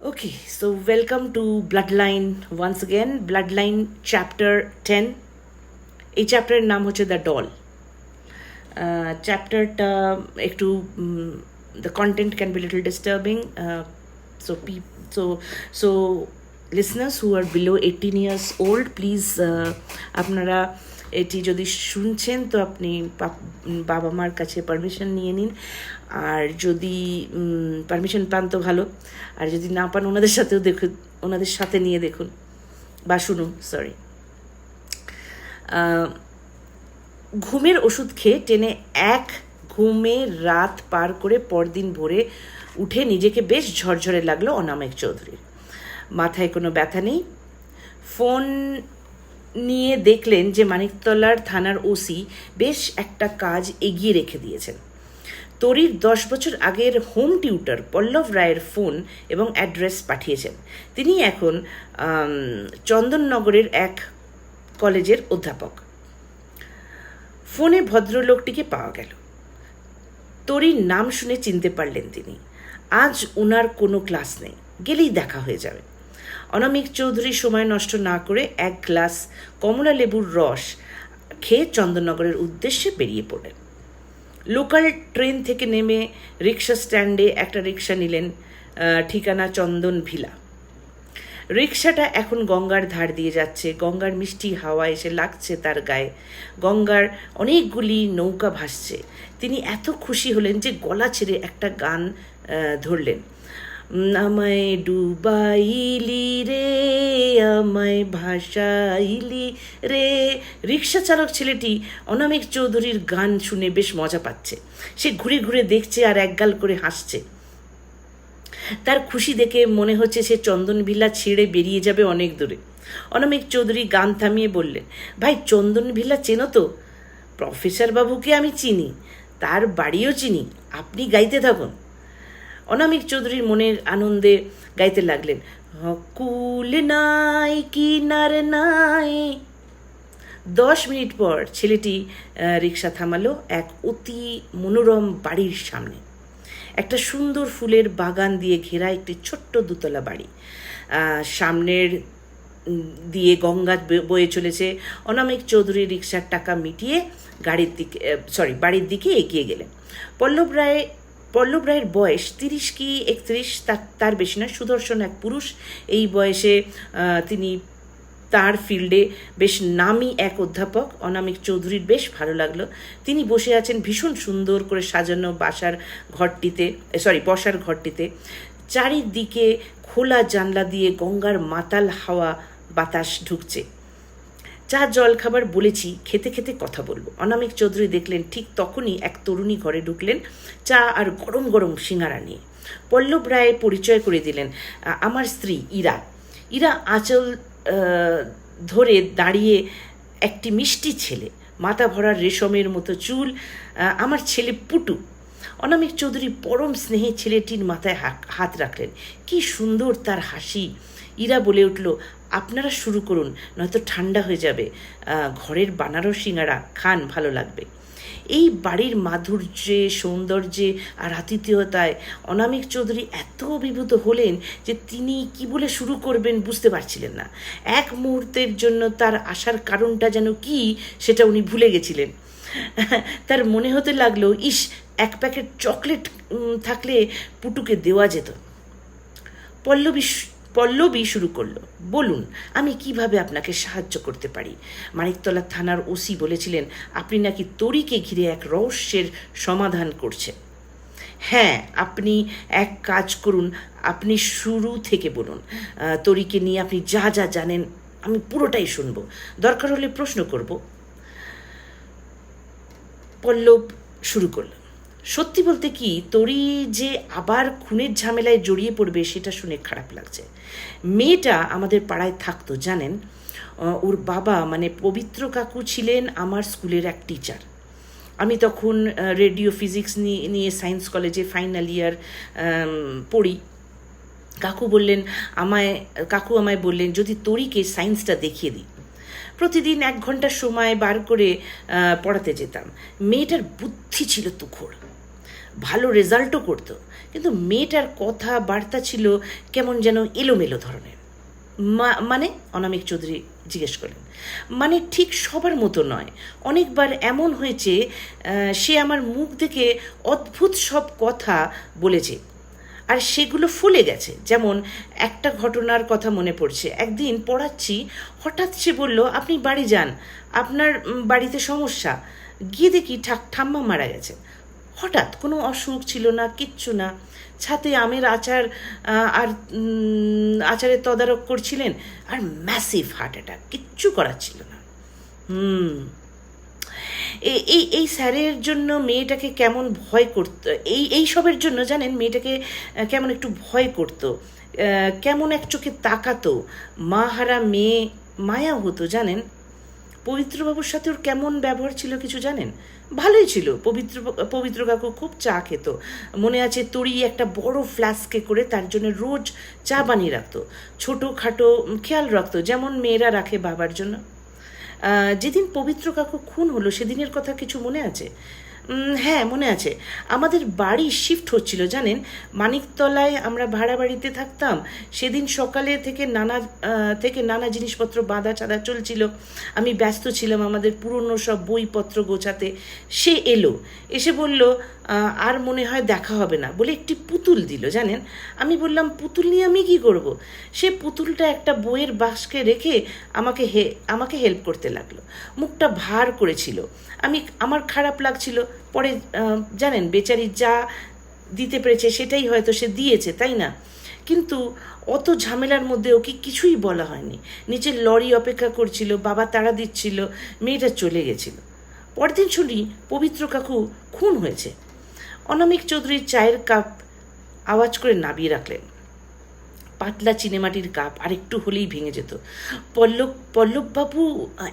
Okay, so welcome to Bloodline once again. Bloodline chapter 10. এই চ্যাপ্টারের নাম হচ্ছে দ্য ডল। চ্যাপ্টারটা একটু the content can be little disturbing, so listeners who are below 18 years old, please আপনারা এটি যদি শুনছেন তো আপনি বাবা মার কাছে পারমিশন নিয়ে নিন, আর যদি পারমিশন পান তো ভালো, আর যদি না পান ওনাদের সাথেও দেখুন, ওনাদের সাথে নিয়ে দেখুন বা শুনুন। সরি। ঘুমের ওষুধ খেয়ে টেনে এক ঘুমে রাত পার করে পরদিন ভোরে উঠে নিজেকে বেশ ঝরঝরে লাগলো অনামিক চৌধুরীর। মাথায় কোনো ব্যথা নেই। ফোন নিয়ে দেখলেন যে মানিকতলার থানার ওসি বেশ একটা কাজ এগিয়ে রেখে দিয়েছেন। তরির 10 বছর আগের হোম টিউটর পল্লব রায়ের ফোন এবং অ্যাড্রেস পাঠিয়েছেন। তিনি এখন চন্দননগরের এক কলেজের অধ্যাপক। ফোনে ভদ্রলোকটিকে পাওয়া গেল। তরির নাম শুনে চিনতে পারলেন তিনি। আজ ওনার কোনো ক্লাস নেই, গেলেই দেখা হয়ে যাবে। অনামিক চৌধুরী সময় নষ্ট না করে এক গ্লাস কমলা লেবুর রস খেয়ে চন্দননগরের উদ্দেশ্যে বেরিয়ে পড়লেন। লোকাল ট্রেন থেকে নেমে রিক্সা স্ট্যান্ডে একটা রিক্সা নিলেন, ঠিকানা চন্দন ভিলা। রিক্সাটা এখন গঙ্গার ধার দিয়ে যাচ্ছে। গঙ্গার মিষ্টি হাওয়া এসে লাগছে তার গায়ে। গঙ্গার অনেকগুলি নৌকা ভাসছে। তিনি এত খুশি হলেন যে গলা ছেড়ে একটা গান ধরলেন। আমায় ডুবাইলি রে, আমায় ভাসাইলি রে। রিক্সা চালক ছেলেটি অনামিক চৌধুরীর গান শুনে বেশ মজা পাচ্ছে। সে ঘুরে ঘুরে দেখছে আর একগাল করে হাসছে। তার খুশি দেখে মনে হচ্ছে সে চন্দনভিলা ছেড়ে বেরিয়ে যাবে অনেক দূরে। অনামিক চৌধুরী গান থামিয়ে বললেন, ভাই চন্দনভিলা চেনো তো? প্রফেসর বাবুকে আমি চিনি, তার বাড়িও চিনি, আপনি গাইতে থাকুন। অনামিক চৌধুরীর মনের আনন্দে গাইতে লাগলেন, কুল নাই কিনার নাই। 10 মিনিট পর ছেলেটি রিক্সা থামালো এক অতি মনোরম বাড়ির সামনে। একটা সুন্দর ফুলের বাগান দিয়ে ঘেরা একটি ছোট্ট দুতলা বাড়ি। সামনের দিয়ে গঙ্গা বয়ে চলেছে। অনামিক চৌধুরী রিক্সার টাকা মিটিয়ে বাড়ির দিকে এগিয়ে গেলেন। পল্লব রায়ের বয়স 30 কি 31, তার বেশি না। সুদর্শন এক পুরুষ। এই বয়সে তিনি তার ফিল্ডে বেশ নামী এক অধ্যাপক। অনামিক চৌধুরীর বেশ ভালো লাগলো। তিনি বসে আছেন ভীষণ সুন্দর করে সাজানো বসার ঘরটিতে। চারিদিকে খোলা জানলা দিয়ে গঙ্গার মাতাল হাওয়া বাতাস ঢুকছে। চা জল খাবার বলেছি, খেতে খেতে কথা বলবো। অনামিক চৌধুরী দেখলেন ঠিক তখনই এক তরুণী ঘরে ঢুকলেন, চা আর গরম গরম সিঙ্গারা নিয়ে। পল্লব রায় পরিচয় করে দিলেন, আমার স্ত্রী ইরা। ইরা আঁচল ধরে দাঁড়িয়ে একটি মিষ্টি ছেলে, মাথা ভরা রেশমের মতো চুল। আমার ছেলে পুটু। অনামিক চৌধুরী পরম স্নেহে ছেলেটির মাথায় হাত রাখলেন। কি সুন্দর তার হাসি। ইরা বলে উঠল, আপনারা শুরু করুন, নয়তো ঠান্ডা হয়ে যাবে। ঘরের বানানো সিঙ্গারা খান, ভালো লাগবে। এই বাড়ির মাধুর্যে, সৌন্দর্যে আর আতিথেয়তায় অনামিক চৌধুরী এত অভিভূত হলেন যে তিনি কি বলে শুরু করবেন বুঝতে পারছিলেন না। এক মুহূর্তের জন্য তার আসার কারণটা যেন কি সেটা উনি ভুলে গেছিলেন। তার মনে হতে লাগলো, ইস, এক প্যাকেট চকলেট থাকলে পুটুকে দেওয়া যেত। পল্লবী শুরু করলো, বলুন আমি কিভাবে আপনাকে সাহায্য করতে পারি? মানিকতলা থানার ওসি বলেছিলেন আপনি নাকি তরিকে ঘিরে এক রহস্যের সমাধান করছেন। হ্যাঁ, আপনি এক কাজ করুন, আপনি শুরু থেকে বলুন। তরিকে নিয়ে আপনি যা যা জানেন আমি পুরোটাই শুনবো, দরকার হলে প্রশ্ন করব। পল্লব শুরু করল, সত্যি বলতে কি, তরি যে আবার খুনের ঝামেলায় জড়িয়ে পড়বে সেটা শুনে খারাপ লাগছে। মেয়েটা আমাদের পাড়ায় থাকতো জানেন। ওর বাবা মানে পবিত্র কাকু ছিলেন আমার স্কুলের এক টিচার। আমি তখন রেডিও ফিজিক্স নিয়ে সায়েন্স কলেজে ফাইনাল ইয়ার পড়ি। কাকু আমায় বললেন যদি তরিকে সায়েন্সটা দেখিয়ে দিই। প্রতিদিন 1 ঘন্টা সময় বার করে পড়াতে যেতাম। মেয়েটার বুদ্ধি ছিল তুখোড়, ভালো রেজাল্টও করতো। কিন্তু মেয়েটার কথা বার্তা ছিল কেমন যেন এলোমেলো ধরনের। মানে অনামিক চৌধুরী জিজ্ঞেস করলেন। মানে ঠিক সবার মতো নয়, অনেকবার এমন হয়েছে সে আমার মুখ দেখে অদ্ভুত সব কথা বলেছে, আর সেগুলো ফুলে গেছে। যেমন একটা ঘটনার কথা মনে পড়ছে, একদিন পড়াচ্ছি, হঠাৎ সে বলল, আপনি বাড়ি যান, আপনার বাড়িতে সমস্যা। গিয়ে দেখি ঠাম্মা মারা গেছে। হঠাৎ, কোনো অসুখ ছিল না, কিচ্ছু না। ছাতে আমের আচার আর আচারের তদারক করছিলেন, আর ম্যাসিভ হার্ট অ্যাটাক, কিচ্ছু করার ছিল না। এই স্যারের জন্য মেয়েটাকে কেমন ভয় করতো, এই সবের জন্য জানেন মেয়েটাকে কেমন একটু ভয় করতো, কেমন এক চোখে তাকাতো, মা হারা মেয়ে মায়া হতো জানেন। পবিত্রবাবুর সাথে ওর কেমন ব্যবহার ছিল কিছু জানেন? ভালোই ছিল। পবিত্র কাকু খুব চা খেত, মনে আছে তরি একটা বড় ফ্লাস্কে করে তার জন্য রোজ চা বানিয়ে রাখতো, ছোটোখাটো খেয়াল রাখতো যেমন মেয়েরা রাখে বাবার জন্য। যেদিন পবিত্র কাকু খুন হলো সেদিনের কথা কিছু মনে আছে? হ্যাঁ, মনে আছে। আমাদের বাড়ি শিফট হচ্ছিল জানেন, মানিকতলায় আমরা ভাড়া বাড়িতে থাকতাম। সেদিন সকালে থেকে নানা জিনিসপত্র বাঁধা চাঁদা চলছিল। আমি ব্যস্ত ছিলাম আমাদের পুরনো সব বইপত্র গোছাতে। সে এসে বলল, আর মনে হয় দেখা হবে না, বলে একটি পুতুল দিল জানেন। আমি বললাম, পুতুল নিয়ে আমি কি করব? সে পুতুলটা একটা বইয়ের বাক্সে রেখে আমাকে হেল্প করতে লাগলো। মুখটা ভার করেছিল। আমার খারাপ লাগছিল। পরে জানেন, বেচারি যা দিতে পেরেছে সেটাই হয়তো সে দিয়েছে, তাই না? কিন্তু অত ঝামেলার মধ্যে ওকে কিছুই বলা হয়নি। নিচে লরি অপেক্ষা করছিল, বাবা তাড়া দিচ্ছিল, মেয়েটা চলে গেছিল। পরদিন শুনি পবিত্র কাকু খুন হয়েছে। অনামিক চৌধুরীর চায়ের কাপ আওয়াজ করে নামিয়ে রাখলেন। পাতলা চিনেমাটির কাপ আর একটু হলেই ভেঙে যেত। পল্লববাবু,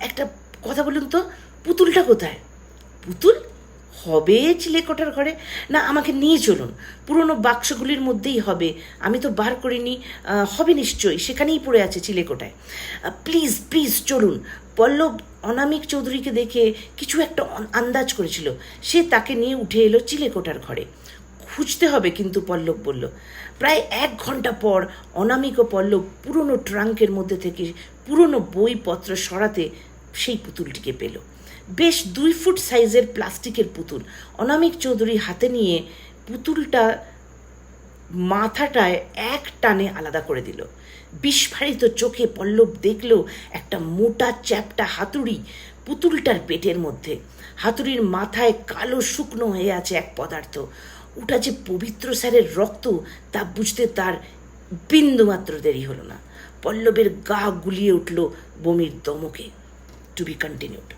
একটা কথা বলুন তো, পুতুলটা কোথায়? পুতুল হবে চিলেকোঠার ঘরে। না, আমাকে নিয়ে চলুন, পুরনো বাক্সগুলির মধ্যেই হবে, আমি তো বার করিনি। হবে নিশ্চয়ই, সেখানেই পড়ে আছে চিলেকোঠায়। প্লিজ প্লিজ চলুন। পল্লব অনামিক চৌধুরীকে দেখে কিছু একটা আন্দাজ করেছিল। সে তাকে নিয়ে উঠে এলো চিলেকোঠার ঘরে। খুঁজতে হবে কিন্তু, পল্লব বলল। প্রায় 1 ঘন্টা পর অনামিক ও পল্লব পুরনো ট্রাঙ্কের মধ্যে থেকে পুরনো বইপত্র সরাতে সেই পুতুলটিকে পেল। বেশ 2 ফুট সাইজের প্লাস্টিকের পুতুল। অনামিক চৌধুরী হাতে নিয়ে পুতুলটা মাথাটায় এক টানে আলাদা করে দিল। বিস্ফারিত চোখে পল্লব দেখল একটা মোটা চ্যাপ্টা হাতুড়ি পুতুলটার পেটের মধ্যে। হাতুড়ির মাথায় কালো শুকনো হয়ে আছে এক পদার্থ। ওটা যে পবিত্র স্যারের রক্ত তা বুঝতে তার বিন্দুমাত্র দেরি হলো না। পল্লবের গা গুলিয়ে উঠল বমির দমকে। To be continued.